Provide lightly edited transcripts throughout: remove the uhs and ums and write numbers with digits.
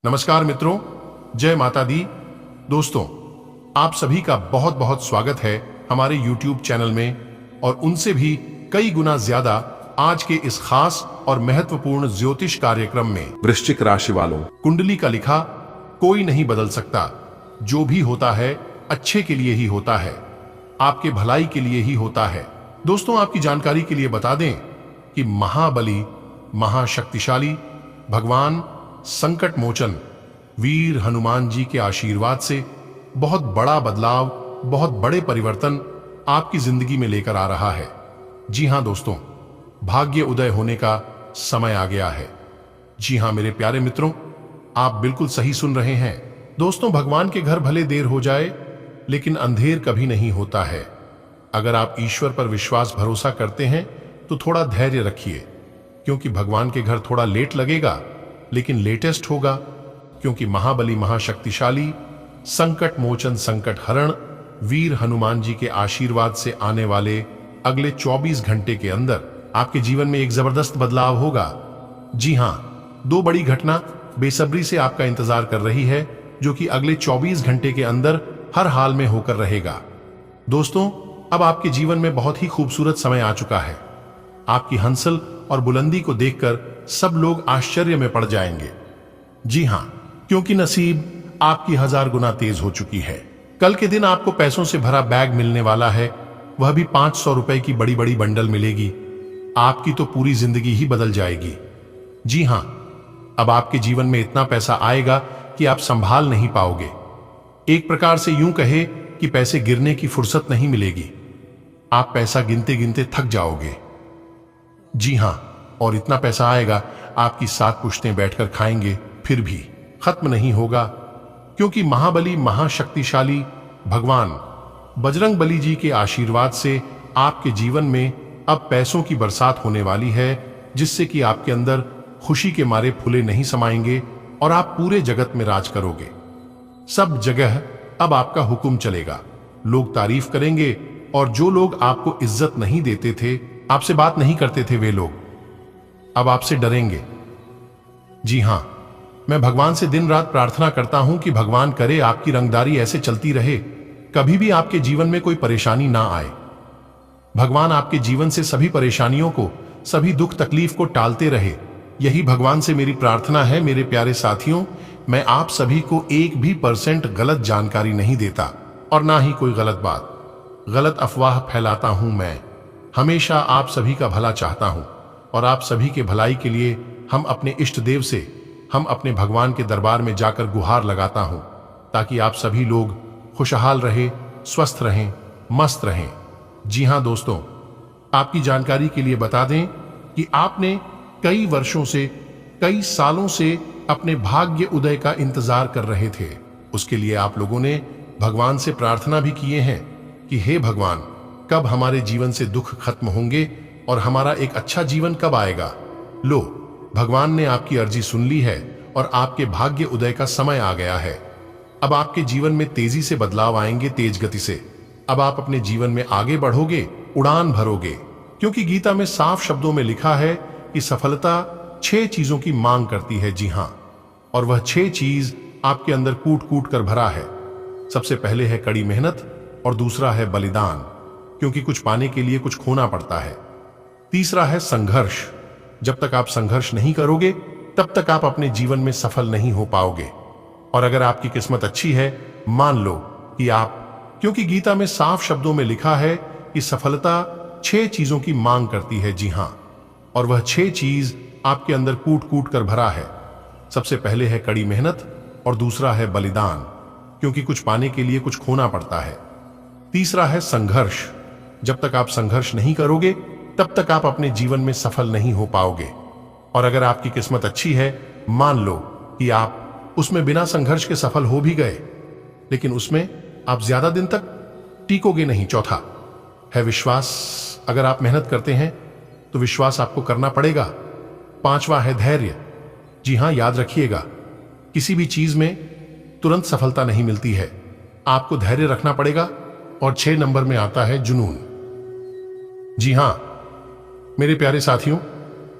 नमस्कार मित्रों, जय माता दी। दोस्तों, आप सभी का बहुत बहुत स्वागत है हमारे YouTube चैनल में और उनसे भी कई गुना ज्यादा आज के इस खास और महत्वपूर्ण ज्योतिष कार्यक्रम में। वृश्चिक राशि वालों, कुंडली का लिखा कोई नहीं बदल सकता। जो भी होता है अच्छे के लिए ही होता है, आपके भलाई के लिए ही होता है। दोस्तों, आपकी जानकारी के लिए बता दें कि महाबली, महाशक्तिशाली भगवान संकट मोचन वीर हनुमान जी के आशीर्वाद से बहुत बड़ा बदलाव, बहुत बड़े परिवर्तन आपकी जिंदगी में लेकर आ रहा है। जी हां दोस्तों, भाग्य उदय होने का समय आ गया है। जी हां मेरे प्यारे मित्रों, आप बिल्कुल सही सुन रहे हैं। दोस्तों, भगवान के घर भले देर हो जाए लेकिन अंधेर कभी नहीं होता है। अगर आप ईश्वर पर विश्वास भरोसा करते हैं तो थोड़ा धैर्य रखिए, क्योंकि भगवान के घर थोड़ा लेट लगेगा लेकिन लेटेस्ट होगा। क्योंकि महाबली, महाशक्तिशाली संकट मोचन, संकट हरण वीर हनुमान जी के आशीर्वाद से आने वाले अगले 24 घंटे के अंदर आपके जीवन में एक जबरदस्त बदलाव होगा। जी हां, दो बड़ी घटना बेसब्री से आपका इंतजार कर रही है, जो कि अगले 24 घंटे के अंदर हर हाल में होकर रहेगा। दोस्तों, अब आपके जीवन में बहुत ही खूबसूरत समय आ चुका है। आपकी हंसल और बुलंदी को देखकर सब लोग आश्चर्य में पड़ जाएंगे। जी हां, क्योंकि नसीब आपकी 1000 गुना तेज हो चुकी है। कल के दिन आपको पैसों से भरा बैग मिलने वाला है, वह भी 500 रुपए की बड़ी बड़ी बंडल मिलेगी। आपकी तो पूरी जिंदगी ही बदल जाएगी। जी हां, अब आपके जीवन में इतना पैसा आएगा कि आप संभाल नहीं पाओगे। एक प्रकार से यूं कहे कि पैसे गिरने की फुर्सत नहीं मिलेगी। आप पैसा गिनते गिनते थक जाओगे। जी हां, और इतना पैसा आएगा आपकी 7 पुश्तें बैठकर खाएंगे, फिर भी खत्म नहीं होगा। क्योंकि महाबली, महाशक्तिशाली भगवान बजरंग बली जी के आशीर्वाद से आपके जीवन में अब पैसों की बरसात होने वाली है, जिससे कि आपके अंदर खुशी के मारे फूले नहीं समाएंगे और आप पूरे जगत में राज करोगे। सब जगह अब आपका हुक्म चलेगा। लोग तारीफ करेंगे और जो लोग आपको इज्जत नहीं देते थे, आपसे बात नहीं करते थे, वे लोग अब आपसे डरेंगे। जी हां, मैं भगवान से दिन रात प्रार्थना करता हूं कि भगवान करे आपकी रंगदारी ऐसे चलती रहे, कभी भी आपके जीवन में कोई परेशानी ना आए। भगवान आपके जीवन से सभी परेशानियों को, सभी दुख तकलीफ को टालते रहे। यही भगवान से मेरी प्रार्थना है। मेरे प्यारे साथियों, मैं आप सभी को 1% गलत जानकारी नहीं देता और ना ही कोई गलत बात, गलत अफवाह फैलाता हूं। मैं हमेशा आप सभी का भला चाहता हूं और आप सभी के भलाई के लिए हम अपने इष्ट देव से, हम अपने भगवान के दरबार में जाकर गुहार लगाता हूं, ताकि आप सभी लोग खुशहाल रहें, स्वस्थ रहें, मस्त रहें। जी हां दोस्तों, आपकी जानकारी के लिए बता दें कि आपने कई वर्षों से, कई सालों से अपने भाग्य उदय का इंतजार कर रहे थे। उसके लिए आप लोगों ने भगवान से प्रार्थना भी किए हैं कि हे भगवान, कब हमारे जीवन से दुख खत्म होंगे और हमारा एक अच्छा जीवन कब आएगा। लो, भगवान ने आपकी अर्जी सुन ली है और आपके भाग्य उदय का समय आ गया है। अब आपके जीवन में तेजी से बदलाव आएंगे, तेज गति से। अब आप अपने जीवन में आगे बढ़ोगे, उड़ान भरोगे। क्योंकि गीता में साफ शब्दों में लिखा है कि सफलता 6 चीजों की मांग करती है। जी हां, और वह 6 चीज आपके अंदर कूट कूट कर भरा है। सबसे पहले है कड़ी मेहनत और दूसरा है बलिदान, क्योंकि कुछ पाने के लिए कुछ खोना पड़ता है। तीसरा है संघर्ष। जब तक आप संघर्ष नहीं करोगे तब तक आप अपने जीवन में सफल नहीं हो पाओगे। और अगर आपकी किस्मत अच्छी है, मान लो कि आप, क्योंकि गीता में साफ शब्दों में लिखा है कि सफलता 6 चीजों की मांग करती है। जी हां, और वह 6 चीज आपके अंदर कूट कूट कर भरा है। सबसे पहले है कड़ी मेहनत और दूसरा है बलिदान, क्योंकि कुछ पाने के लिए कुछ खोना पड़ता है। तीसरा है संघर्ष। जब तक आप संघर्ष नहीं करोगे तब तक आप अपने जीवन में सफल नहीं हो पाओगे। और अगर आपकी किस्मत अच्छी है, मान लो कि आप उसमें बिना संघर्ष के सफल हो भी गए, लेकिन उसमें आप ज्यादा दिन तक टिकोगे नहीं। चौथा है विश्वास। अगर आप मेहनत करते हैं तो विश्वास आपको करना पड़ेगा। पांचवा है धैर्य। जी हां, याद रखिएगा, किसी भी चीज में तुरंत सफलता नहीं मिलती है, आपको धैर्य रखना पड़ेगा। और 6 नंबर में आता है जुनून। जी हां मेरे प्यारे साथियों,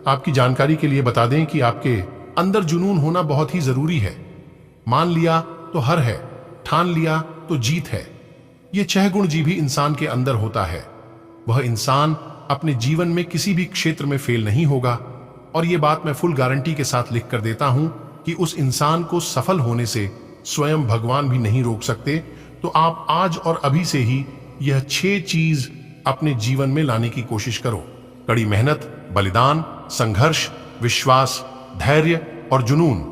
आपकी जानकारी के लिए बता दें कि आपके अंदर जुनून होना बहुत ही जरूरी है। मान लिया तो हर है, ठान लिया तो जीत है। ये 6 गुण भी इंसान के अंदर होता है। वह इंसान अपने जीवन में किसी भी क्षेत्र में फेल नहीं होगा। और ये बात मैं फुल गारंटी के साथ लिख कर देता हूं कि उस इंसान को सफल होने से स्वयं भगवान भी नहीं रोक सकते। तो आप आज और अभी से ही यह 6 चीज अपने जीवन में लाने की कोशिश करो। कड़ी मेहनत, बलिदान, संघर्ष, विश्वास, धैर्य और जुनून।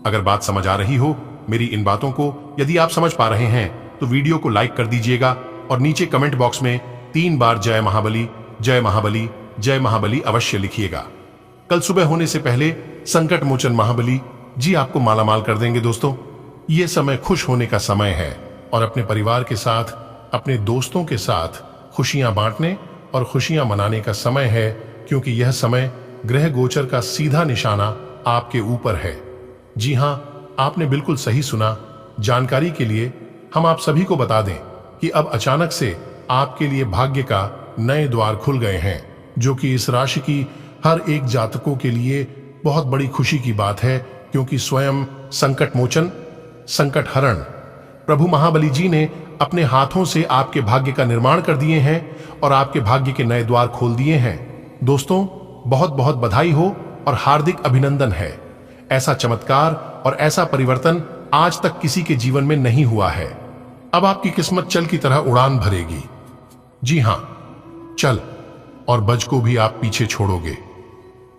अगर बात समझ आ रही हो मेरी इन बातों को, यदि आप समझ पा रहे हैं तो वीडियो को लाइक कर दीजिएगा और नीचे कमेंट बॉक्स में 3 बार जय महाबली, जय महाबली, जय महाबली अवश्य लिखिएगा। कल सुबह होने से पहले संकट मोचन महाबली जी आपको मालामाल कर देंगे। दोस्तों, यह समय खुश होने का समय है और अपने परिवार के साथ, अपने दोस्तों के साथ खुशियां बांटने और खुशियां मनाने का समय है, क्योंकि यह समय ग्रह गोचर का सीधा निशाना आपके ऊपर है। जी हां, आपने बिल्कुल सही सुना। जानकारी के लिए हम आप सभी को बता दें कि अब अचानक से आपके लिए भाग्य का नए द्वार खुल गए हैं, जो कि इस राशि की हर एक जातकों के लिए बहुत बड़ी खुशी की बात है, क्योंकि स्वयं संकट मोचन, संकट हरण प्रभु महाबली जी ने अपने हाथों से आपके भाग्य का निर्माण कर दिए हैं और आपके भाग्य के नए द्वार खोल दिए हैं। दोस्तों, बहुत बहुत बधाई हो और हार्दिक अभिनंदन है। ऐसा चमत्कार और ऐसा परिवर्तन आज तक किसी के जीवन में नहीं हुआ है। अब आपकी किस्मत चल की तरह उड़ान भरेगी। जी हां, चल और बज को भी आप पीछे छोड़ोगे,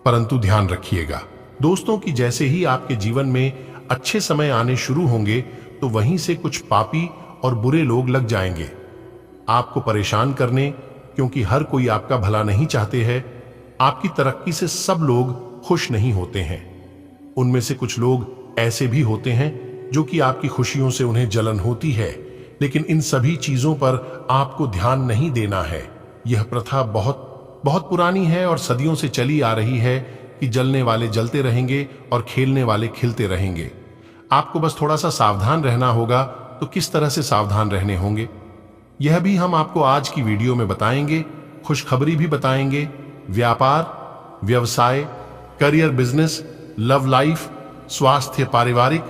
परंतु ध्यान रखिएगा दोस्तों कि जैसे ही आपके जीवन में अच्छे समय आने शुरू होंगे तो वहीं से कुछ पापी और बुरे लोग लग जाएंगे आपको परेशान करने, क्योंकि हर कोई आपका भला नहीं चाहते हैं। आपकी तरक्की से सब लोग खुश नहीं होते हैं। उनमें से कुछ लोग ऐसे भी होते हैं जो कि आपकी खुशियों से उन्हें जलन होती है, लेकिन इन सभी चीजों पर आपको ध्यान नहीं देना है। यह प्रथा बहुत बहुत पुरानी है और सदियों से चली आ रही है कि जलने वाले जलते रहेंगे और खेलने वाले खिलते रहेंगे। आपको बस थोड़ा सा सावधान रहना होगा। तो किस तरह से सावधान रहने होंगे, यह भी हम आपको आज की वीडियो में बताएंगे। खुशखबरी भी बताएंगे। व्यापार, व्यवसाय, करियर, बिजनेस, लव लाइफ, स्वास्थ्य, पारिवारिक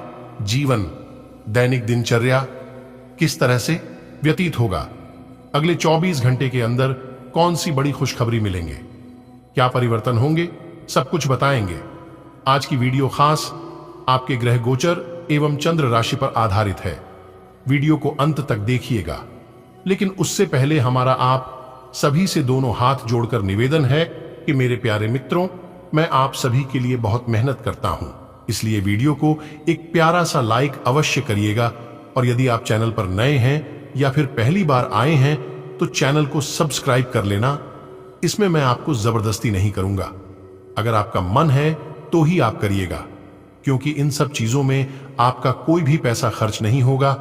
जीवन, दैनिक दिनचर्या किस तरह से व्यतीत होगा। अगले 24 घंटे के अंदर कौन सी बड़ी खुशखबरी मिलेंगे, क्या परिवर्तन होंगे, सब कुछ बताएंगे। आज की वीडियो खास आपके ग्रह गोचर एवं चंद्र राशि पर आधारित है। वीडियो को अंत तक देखिएगा। लेकिन उससे पहले हमारा आप सभी से दोनों हाथ जोड़कर निवेदन है कि मेरे प्यारे मित्रों, मैं आप सभी के लिए बहुत मेहनत करता हूं, इसलिए वीडियो को एक प्यारा सा लाइक अवश्य करिएगा। और यदि आप चैनल पर नए हैं या फिर पहली बार आए हैं तो चैनल को सब्सक्राइब कर लेना। इसमें मैं आपको जबरदस्ती नहीं करूंगा। अगर आपका मन है तो ही आप करिएगा, क्योंकि इन सब चीजों में आपका कोई भी पैसा खर्च नहीं होगा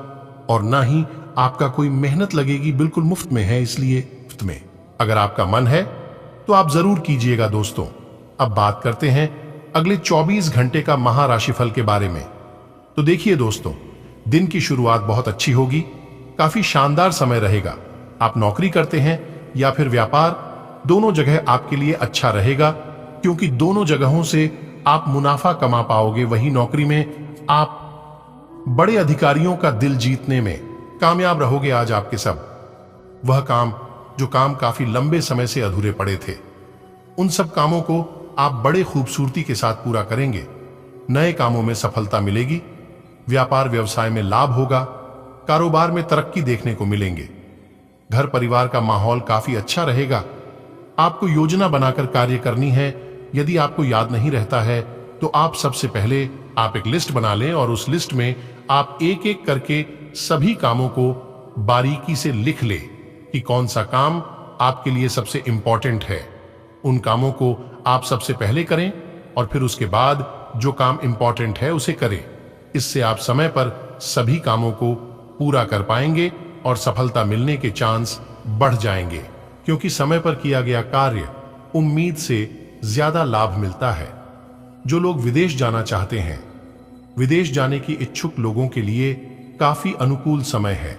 और ना ही आपका कोई मेहनत लगेगी। बिल्कुल मुफ्त में है, इसलिए मुफ्त में। अगर आपका मन है तो आप जरूर कीजिएगा। दोस्तों, अब बात करते हैं अगले 24 घंटे का महाराशिफल के बारे में। तो देखिए दोस्तों, दिन की शुरुआत बहुत अच्छी होगी। काफी शानदार समय रहेगा। आप नौकरी करते हैं या फिर व्यापार, दोनों जगह आपके लिए अच्छा रहेगा, क्योंकि दोनों जगहों से आप मुनाफा कमा पाओगे। वही नौकरी में आप बड़े अधिकारियों का दिल जीतने में कामयाब रहोगे। आज आपके सब वह काम जो काम काफी लंबे समय से अधूरे पड़े थे, उन सब कामों को आप बड़े खूबसूरती के साथ पूरा करेंगे। नए कामों में सफलता मिलेगी। व्यापार व्यवसाय में लाभ होगा। कारोबार में तरक्की देखने को मिलेंगे। घर परिवार का माहौल काफी अच्छा रहेगा। आपको योजना बनाकर कार्य करनी है। यदि आपको याद नहीं रहता है तो आप सबसे पहले आप एक लिस्ट बना लें और उस लिस्ट में आप एक एक करके सभी कामों को बारीकी से लिख लें कि कौन सा काम आपके लिए सबसे इंपॉर्टेंट है। उन कामों को आप सबसे पहले करें और फिर उसके बाद जो काम इंपॉर्टेंट है उसे करें। इससे आप समय पर सभी कामों को पूरा कर पाएंगे और सफलता मिलने के चांस बढ़ जाएंगे, क्योंकि समय पर किया गया कार्य उम्मीद से ज्यादा लाभ मिलता है। जो लोग विदेश जाना चाहते हैं, विदेश जाने की इच्छुक लोगों के लिए काफी अनुकूल समय है।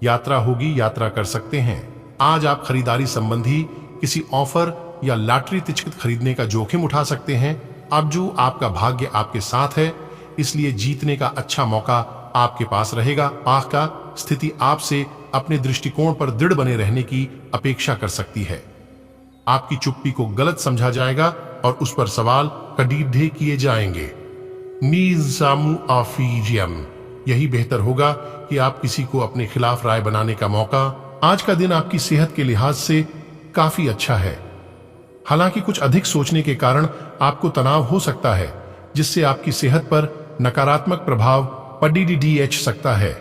यात्रा होगी, यात्रा कर सकते हैं। आज आप खरीदारी संबंधी किसी ऑफर या लॉटरी टिकट खरीदने का जोखिम उठा सकते हैं। अब जो आपका भाग्य आपके साथ है, इसलिए जीतने का अच्छा मौका आपके पास रहेगा। आंख का स्थिति आपसे अपने दृष्टिकोण पर दृढ़ बने रहने की अपेक्षा कर सकती है। आपकी चुप्पी को गलत समझा जाएगा और उस पर सवाल कड़ीढे किए जाएंगे। नीज़ामु आफीजियम, यही बेहतर होगा कि आप किसी को अपने खिलाफ राय बनाने का मौका। आज का दिन आपकी सेहत के लिहाज से काफी अच्छा है। हालांकि कुछ अधिक सोचने के कारण आपको तनाव हो सकता है, जिससे आपकी सेहत पर नकारात्मक प्रभाव पड़ सकता है।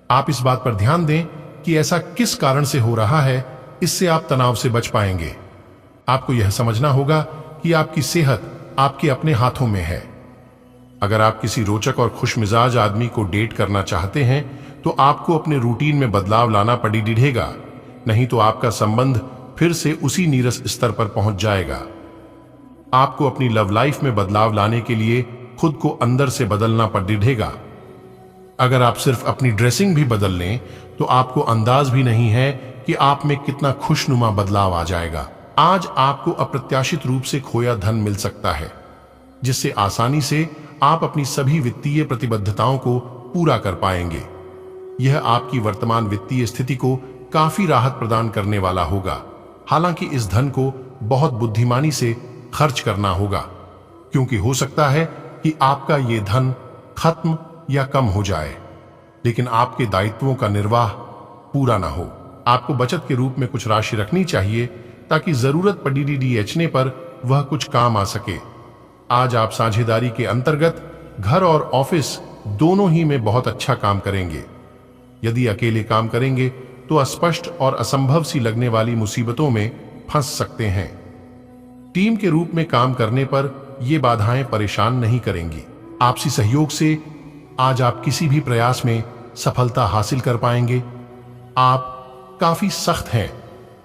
आप इस बात पर ध्यान दें कि ऐसा किस कारण से हो रहा है, इससे आप तनाव से बच पाएंगे। आपको यह समझना होगा कि आपकी सेहत आपके अपने हाथों में है। अगर आप किसी रोचक और खुशमिजाज आदमी को डेट करना चाहते हैं तो आपको अपने रूटीन में बदलाव लाना पड़ेगा, नहीं तो आपका संबंध फिर से उसी नीरस स्तर पर पहुंच जाएगा। आपको अपनी लव लाइफ में बदलाव लाने के लिए खुद को अंदर से बदलना पड़ेगा। अगर आप सिर्फ अपनी ड्रेसिंग भी बदल लें तो आपको अंदाज भी नहीं है कि आप में कितना खुशनुमा बदलाव आ जाएगा। आज आपको अप्रत्याशित रूप से खोया धन मिल सकता है, जिससे आसानी से आप अपनी सभी वित्तीय प्रतिबद्धताओं को पूरा कर पाएंगे। यह आपकी वर्तमान वित्तीय स्थिति को काफी राहत प्रदान करने वाला होगा। हालांकि इस धन को बहुत बुद्धिमानी से खर्च करना होगा, क्योंकि हो सकता है कि आपका ये धन खत्म या कम हो जाए, लेकिन आपके दायित्वों का निर्वाह पूरा ना हो। आपको बचत के रूप में कुछ राशि रखनी चाहिए ताकि जरूरत पड़ने पर वह कुछ काम आ सके। आज आप साझेदारी के अंतर्गत घर और ऑफिस दोनों ही में बहुत अच्छा काम करेंगे। यदि अकेले काम करेंगे तो अस्पष्ट और असंभव सी लगने वाली मुसीबतों में फंस सकते हैं। टीम के रूप में काम करने पर ये बाधाएं परेशान नहीं करेंगी। आपसी सहयोग से आज आप किसी भी प्रयास में सफलता हासिल कर पाएंगे। आप काफी सख्त हैं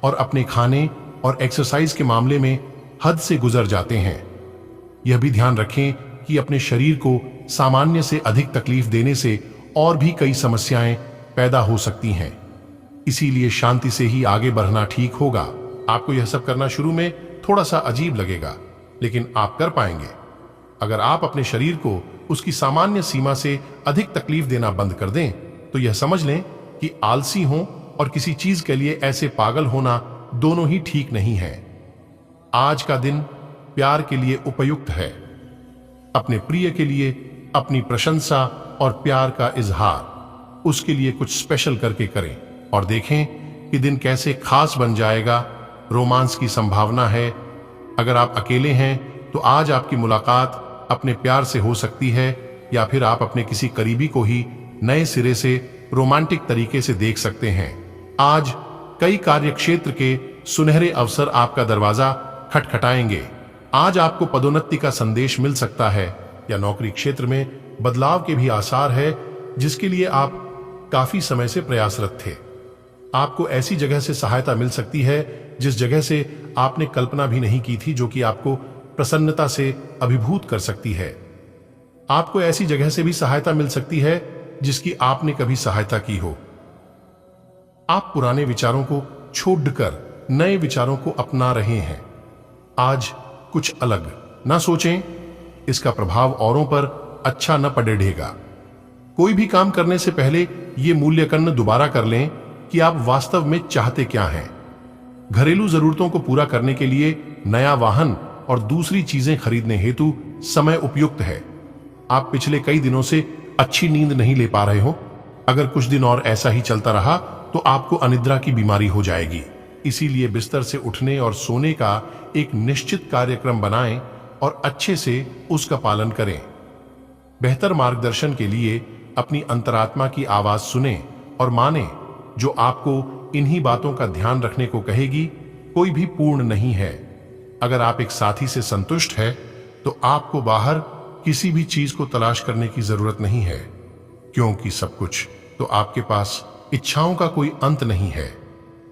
और अपने खाने और एक्सरसाइज के मामले में हद से गुजर जाते हैं। यह भी ध्यान रखें कि अपने शरीर को सामान्य से अधिक तकलीफ देने से और भी कई समस्याएं पैदा हो सकती हैं। इसीलिए शांति से ही आगे बढ़ना ठीक होगा। आपको यह सब करना शुरू में थोड़ा सा अजीब लगेगा, लेकिन आप कर पाएंगे। अगर आप अपने शरीर को उसकी सामान्य सीमा से अधिक तकलीफ देना बंद कर दें तो यह समझ लें कि आलसी हों और किसी चीज के लिए ऐसे पागल होना दोनों ही ठीक नहीं है। आज का दिन प्यार के लिए उपयुक्त है। अपने प्रिय के लिए अपनी प्रशंसा और प्यार का इजहार उसके लिए कुछ स्पेशल करके करें और देखें कि दिन कैसे खास बन जाएगा। रोमांस की संभावना है। अगर आप अकेले हैं तो आज आपकी मुलाकात अपने प्यार से हो सकती है, या फिर आप अपने किसी करीबी को ही नए सिरे से रोमांटिक तरीके से देख सकते हैं। आज कई कार्यक्षेत्र के सुनहरे अवसर आपका दरवाजा खटखटाएंगे। आज आपको पदोन्नति का संदेश मिल सकता है या नौकरी क्षेत्र में बदलाव के भी आसार है, जिसके लिए आप काफी समय से प्रयासरत थे। आपको ऐसी जगह से सहायता मिल सकती है जिस जगह से आपने कल्पना भी नहीं की थी, जो कि आपको प्रसन्नता से अभिभूत कर सकती है। आपको ऐसी जगह से भी सहायता मिल सकती है जिसकी आपने कभी सहायता की हो। आप पुराने विचारों को छोड़कर नए विचारों को अपना रहे हैं। आज कुछ अलग ना सोचें, इसका प्रभाव औरों पर अच्छा न पड़ेगा। कोई भी काम करने से पहले ये मूल्यांकन दोबारा कर लें कि आप वास्तव में चाहते क्या हैं। घरेलू जरूरतों को पूरा करने के लिए नया वाहन और दूसरी चीजें खरीदने हेतु समय उपयुक्त है। आप पिछले कई दिनों से अच्छी नींद नहीं ले पा रहे हो। अगर कुछ दिन और ऐसा ही चलता रहा तो आपको अनिद्रा की बीमारी हो जाएगी। इसीलिए बिस्तर से उठने और सोने का एक निश्चित कार्यक्रम बनाएं और अच्छे से उसका पालन करें। बेहतर मार्गदर्शन के लिए अपनी अंतरात्मा की आवाज सुने और माने, जो आपको इन्हीं बातों का ध्यान रखने को कहेगी। कोई भी पूर्ण नहीं है। अगर आप एक साथी से संतुष्ट है तो आपको बाहर किसी भी चीज को तलाश करने की जरूरत नहीं है, क्योंकि सब कुछ तो आपके पास इच्छाओं का कोई अंत नहीं है।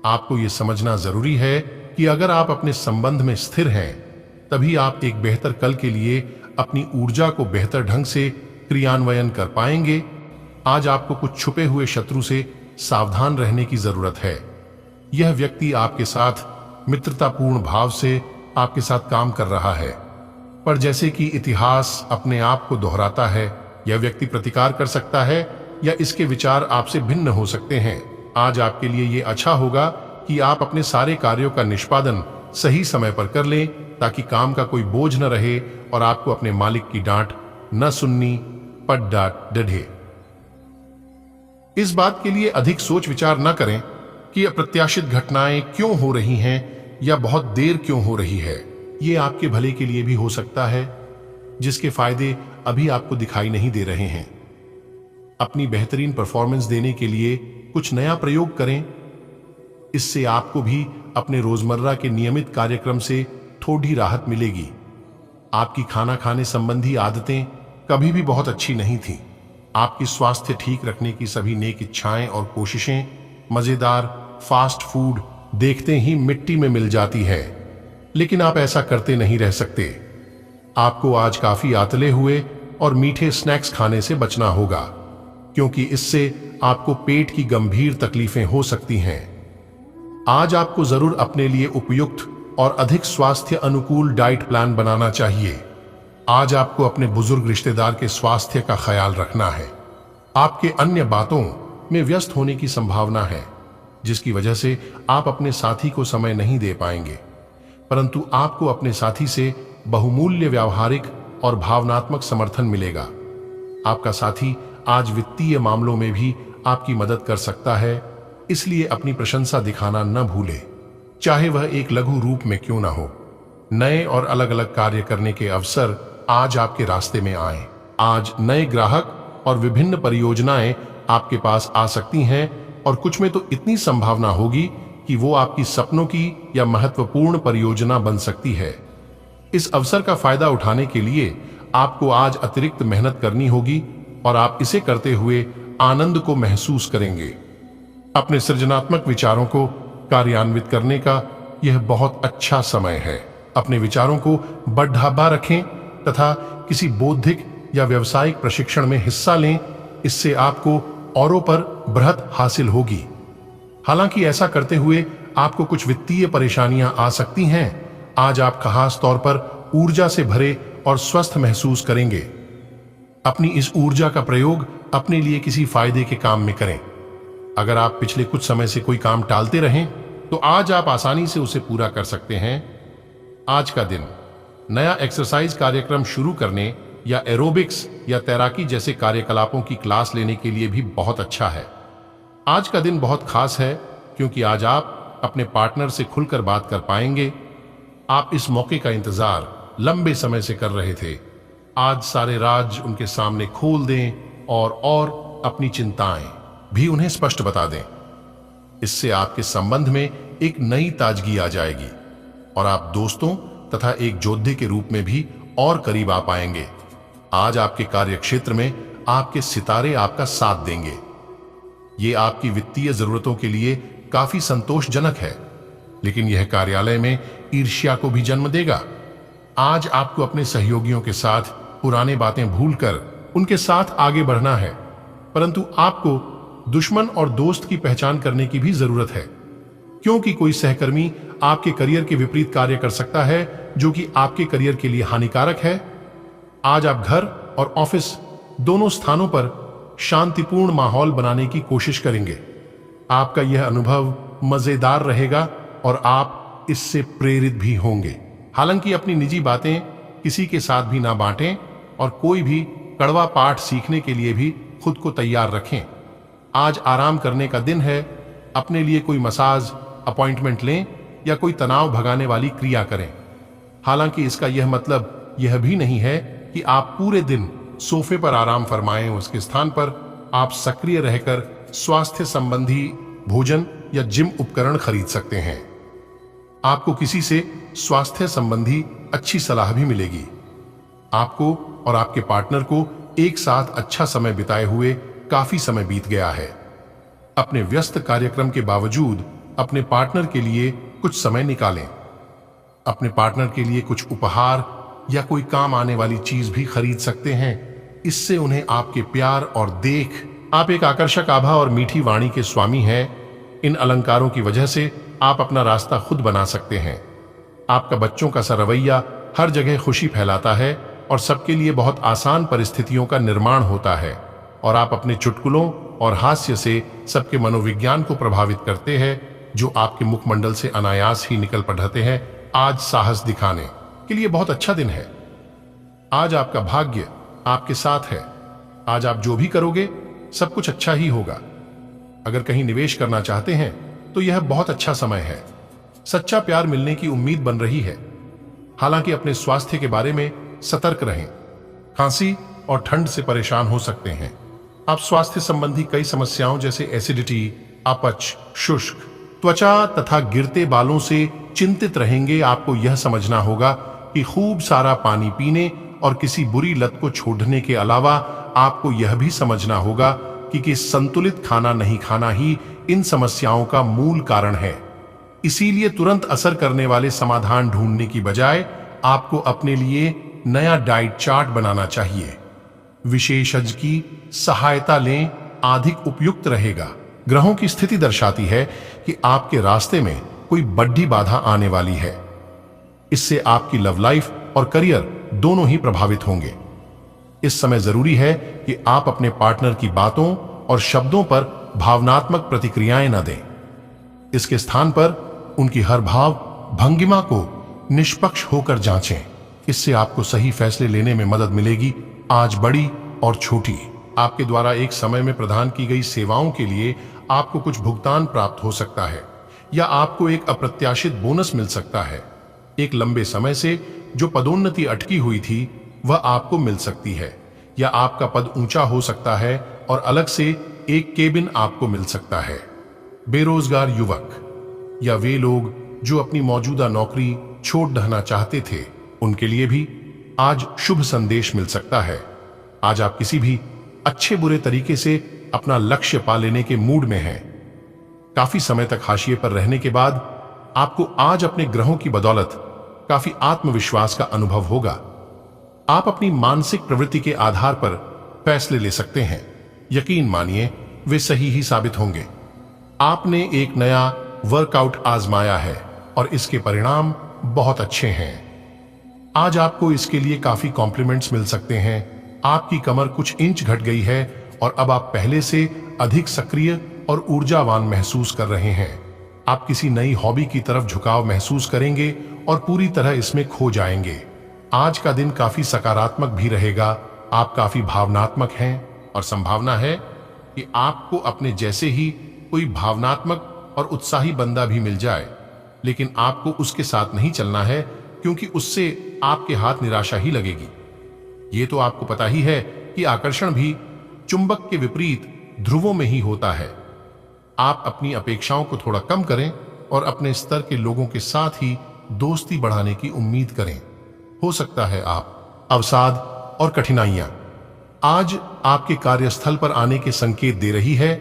आपको यह समझना जरूरी है कि अगर आप अपने संबंध में स्थिर हैं, तभी आप एक बेहतर कल के लिए अपनी ऊर्जा को बेहतर ढंग से क्रियान्वयन कर पाएंगे। आज आपको कुछ छुपे हुए शत्रु से सावधान रहने की जरूरत है। यह व्यक्ति आपके साथ मित्रतापूर्ण भाव से आपके साथ काम कर रहा है। पर जैसे कि इतिहास अपने आप को दोहराता है, यह व्यक्ति प्रतिकार कर सकता है या इसके विचार आपसे भिन्न हो सकते हैं। आज आपके लिए यह अच्छा होगा कि आप अपने सारे कार्यों का निष्पादन सही समय पर कर लें, ताकि काम का कोई बोझ न रहे और आपको अपने मालिक की डांट न सुननी पड़ डढ़े। इस बात के लिए अधिक सोच विचार न करें कि अप्रत्याशित घटनाएं क्यों हो रही हैं या बहुत देर क्यों हो रही है। ये आपके भले के लिए भी हो सकता है, जिसके फायदे अभी आपको दिखाई नहीं दे रहे हैं। अपनी बेहतरीन परफॉर्मेंस देने के लिए कुछ नया प्रयोग करें। इससे आपको भी अपने रोजमर्रा के नियमित कार्यक्रम से थोड़ी राहत मिलेगी। आपकी खाना खाने संबंधी आदतें कभी भी बहुत अच्छी नहीं थी। आपकी स्वास्थ्य ठीक रखने की सभी नेक इच्छाएं और कोशिशें मजेदार फास्ट फूड देखते ही मिट्टी में मिल जाती है, लेकिन आप ऐसा करते नहीं रह सकते। आपको आज काफी आतले हुए और मीठे स्नैक्स खाने से बचना होगा, क्योंकि इससे आपको पेट की गंभीर तकलीफें हो सकती हैं। आज आपको जरूर अपने लिए उपयुक्त और अधिक स्वास्थ्य अनुकूल डाइट प्लान बनाना चाहिए। आज आपको अपने बुजुर्ग रिश्तेदार के स्वास्थ्य का ख्याल रखना है। आपके अन्य बातों में व्यस्त होने की संभावना है, जिसकी वजह से आप अपने साथी को समय नहीं दे पाएंगे, परंतु आपको अपने साथी से बहुमूल्य व्यावहारिक और भावनात्मक समर्थन मिलेगा। आपका साथी आज वित्तीय मामलों में भी आपकी मदद कर सकता है, इसलिए अपनी प्रशंसा दिखाना न भूले, चाहे वह एक लघु रूप में क्यों ना हो। नए और अलग अलग कार्य करने के अवसर आज आपके रास्ते में आए। आज नए ग्राहक और विभिन्न परियोजनाएं आपके पास आ सकती हैं, और कुछ में तो इतनी संभावना होगी कि वो आपकी सपनों की या महत्वपूर्ण परियोजना बन सकती है। इस अवसर का फायदा उठाने के लिए आपको आज अतिरिक्त मेहनत करनी होगी और आप इसे करते हुए आनंद को महसूस करेंगे। अपने सृजनात्मक विचारों को कार्यान्वित करने का यह बहुत अच्छा समय है। अपने विचारों को बढ़ावा रखें तथा किसी बौद्धिक या व्यावसायिक प्रशिक्षण में हिस्सा लें। इससे आपको औरों पर बढ़त हासिल होगी। हालांकि ऐसा करते हुए आपको कुछ वित्तीय परेशानियां आ सकती हैं। आज आप खास तौर पर ऊर्जा से भरे और स्वस्थ महसूस करेंगे। अपनी इस ऊर्जा का प्रयोग अपने लिए किसी फायदे के काम में करें। अगर आप पिछले कुछ समय से कोई काम टालते रहें, तो आज आप आसानी से उसे पूरा कर सकते हैं। आज का दिन नया एक्सरसाइज कार्यक्रम शुरू करने या एरोबिक्स या तैराकी जैसे कार्यकलापों की क्लास लेने के लिए भी बहुत अच्छा है। आज का दिन बहुत खास है, क्योंकि आज आप अपने पार्टनर से खुलकर बात कर पाएंगे। आप इस मौके का इंतजार लंबे समय से कर रहे थे। आज सारे राज उनके सामने खोल दें और अपनी चिंताएं भी उन्हें स्पष्ट बता दें। इससे आपके संबंध में एक नई ताजगी आ जाएगी और आप दोस्तों तथा एक योद्धे के रूप में भी और करीब आ पाएंगे। आज आपके कार्य क्षेत्र में आपके सितारे आपका साथ देंगे। ये आपकी वित्तीय जरूरतों के लिए काफी संतोषजनक है, लेकिन यह कार्यालय में ईर्ष्या को भी जन्म देगा। आज आपको अपने सहयोगियों के साथ पुराने बातें भूलकर उनके साथ आगे बढ़ना है, परंतु आपको दुश्मन और दोस्त की पहचान करने की भी जरूरत है, क्योंकि कोई सहकर्मी आपके करियर के विपरीत कार्य कर सकता है, जो कि आपके करियर के लिए हानिकारक है। आज आप घर और ऑफिस दोनों स्थानों पर शांतिपूर्ण माहौल बनाने की कोशिश करेंगे। आपका यह अनुभव मजेदार रहेगा और आप इससे प्रेरित भी होंगे। हालांकि अपनी निजी बातें किसी के साथ भी ना बांटें और कोई भी कड़वा पाठ सीखने के लिए भी खुद को तैयार रखें। आज आराम करने का दिन है। अपने लिए कोई मसाज अपॉइंटमेंट लें या कोई तनाव भगाने वाली क्रिया करें। हालांकि इसका यह मतलब यह भी नहीं है कि आप पूरे दिन सोफे पर आराम फरमाएं। उसके स्थान पर आप सक्रिय रहकर स्वास्थ्य संबंधी भोजन या जिम उपकरण खरीद सकते हैं। आपको किसी से स्वास्थ्य संबंधी अच्छी सलाह भी मिलेगी। आपको और आपके पार्टनर को एक साथ अच्छा समय बिताए हुए काफी समय बीत गया है। अपने व्यस्त कार्यक्रम के बावजूद अपने पार्टनर के लिए कुछ समय निकालें। अपने पार्टनर के लिए कुछ उपहार या कोई काम आने वाली चीज भी खरीद सकते हैं। इससे उन्हें आपके प्यार और देख। आप एक आकर्षक आभा और मीठी वाणी के स्वामी हैं। इन अलंकारों की वजह से आप अपना रास्ता खुद बना सकते हैं। आपका बच्चों का सा रवैया हर जगह खुशी फैलाता है और सबके लिए बहुत आसान परिस्थितियों का निर्माण होता है, और आप अपने चुटकुलों और हास्य से सबके मनोविज्ञान को प्रभावित करते हैं, जो आपके मुखमंडल से अनायास ही निकल पड़ते हैं। आज साहस दिखाने के लिए बहुत अच्छा दिन है। आज आपका भाग्य आपके साथ है। आज आप जो भी करोगे सब कुछ अच्छा ही होगा। अगर कहीं निवेश करना चाहते हैं तो यह बहुत अच्छा समय है। सच्चा प्यार मिलने की उम्मीद बन रही है। हालांकि अपने स्वास्थ्य के बारे में सतर्क रहें। खांसी और ठंड से परेशान हो सकते हैं। आप स्वास्थ्य संबंधी कई समस्याओं जैसे एसिडिटी, अपच, शुष्क त्वचा तथा गिरते बालों से चिंतित रहेंगे। आपको यह समझना होगा कि खूब सारा पानी पीने और किसी बुरी लत को छोड़ने के अलावा आपको यह भी समझना होगा कि संतुलित खाना नहीं खाना ही इन समस्याओं का मूल कारण है। इसीलिए तुरंत असर करने वाले समाधान ढूंढने की बजाय आपको अपने लिए नया डाइट चार्ट बनाना चाहिए। विशेषज्ञ की सहायता लें, अधिक उपयुक्त रहेगा। ग्रहों की स्थिति दर्शाती है कि आपके रास्ते में कोई बड़ी बाधा आने वाली है। इससे आपकी लव लाइफ और करियर दोनों ही प्रभावित होंगे। इस समय जरूरी है कि आप अपने पार्टनर की बातों और शब्दों पर भावनात्मक प्रतिक्रियाएं न दें। इसके स्थान पर उनकी हर भाव भंगिमा को निष्पक्ष होकर जांचें। इससे आपको सही फैसले लेने में मदद मिलेगी। आज बड़ी और छोटी आपके द्वारा एक समय में प्रदान की गई सेवाओं के लिए आपको कुछ भुगतान प्राप्त हो सकता है, या आपको एक अप्रत्याशित बोनस मिल सकता है। एक लंबे समय से जो पदोन्नति अटकी हुई थी वह आपको मिल सकती है, या आपका पद ऊंचा हो सकता है और अलग से एक केबिन आपको मिल सकता है। बेरोजगार युवक या वे लोग जो अपनी मौजूदा नौकरी छोड़ देना चाहते थे, उनके लिए भी आज शुभ संदेश मिल सकता है। आज आप किसी भी अच्छे बुरे तरीके से अपना लक्ष्य पा लेने के मूड में हैं। काफी समय तक हाशिए पर रहने के बाद आपको आज अपने ग्रहों की बदौलत काफी आत्मविश्वास का अनुभव होगा। आप अपनी मानसिक प्रवृत्ति के आधार पर फैसले ले सकते हैं। यकीन मानिए वे सही ही साबित होंगे। आपने एक नया वर्कआउट आजमाया है और इसके परिणाम बहुत अच्छे हैं। आज आपको इसके लिए काफी कॉम्प्लीमेंट्स मिल सकते हैं। आपकी कमर कुछ इंच घट गई है और अब आप पहले से अधिक सक्रिय और ऊर्जावान महसूस कर रहे हैं। आप किसी नई हॉबी की तरफ झुकाव महसूस करेंगे और पूरी तरह इसमें खो जाएंगे। आज का दिन काफी सकारात्मक भी रहेगा। आप काफी भावनात्मक हैं और संभावना है कि आपको अपने जैसे ही कोई भावनात्मक और उत्साही बंदा भी मिल जाए, लेकिन आपको उसके साथ नहीं चलना है, क्योंकि उससे आपके हाथ निराशा ही लगेगी। ये तो आपको पता ही है कि आकर्षण भी चुंबक के विपरीत ध्रुवों में ही होता है। आप अपनी अपेक्षाओं को थोड़ा कम करें और अपने स्तर के लोगों के साथ ही दोस्ती बढ़ाने की उम्मीद करें। हो सकता है आप अवसाद और कठिनाइयां आज आपके कार्यस्थल पर आने के संकेत दे रही है।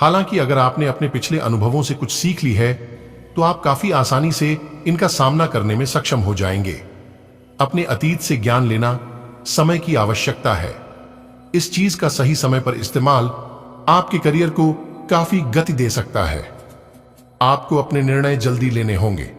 हालांकि अगर आपने अपने पिछले अनुभवों से कुछ सीख ली है तो आप काफी आसानी से इनका सामना करने में सक्षम हो जाएंगे। अपने अतीत से ज्ञान लेना समय की आवश्यकता है। इस चीज का सही समय पर इस्तेमाल आपके करियर को काफी गति दे सकता है। आपको अपने निर्णय जल्दी लेने होंगे।